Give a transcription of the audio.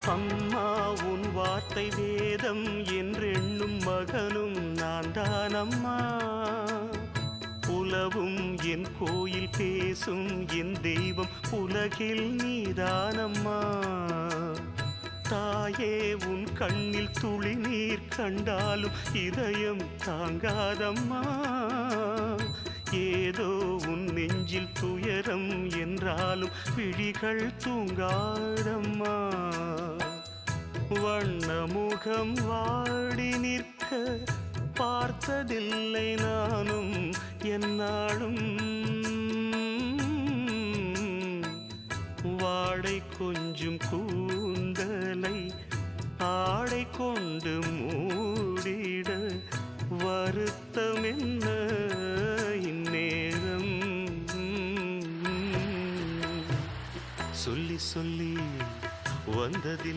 அம்மா உன் வார்த்தை வேதம் என்றெண்ணும் மகனும் நான் தானம்மா. உலவும் என் கோயில் பேசும் என் தெய்வம் உலகில் நீதானம்மா. தாயே உன் கண்ணில் துளி நீர் கண்டாலும் இதயம் தாங்காதம்மா. ஏதோ உன் நெஞ்சில் துயரம் என்றாலும் விழிகள் தூங்காதம்மா. வண்ணமுகம் வாடி நிற்க பார்த்ததில்லை நானும் என்னாலும். வாடை கொஞ்சம் கூட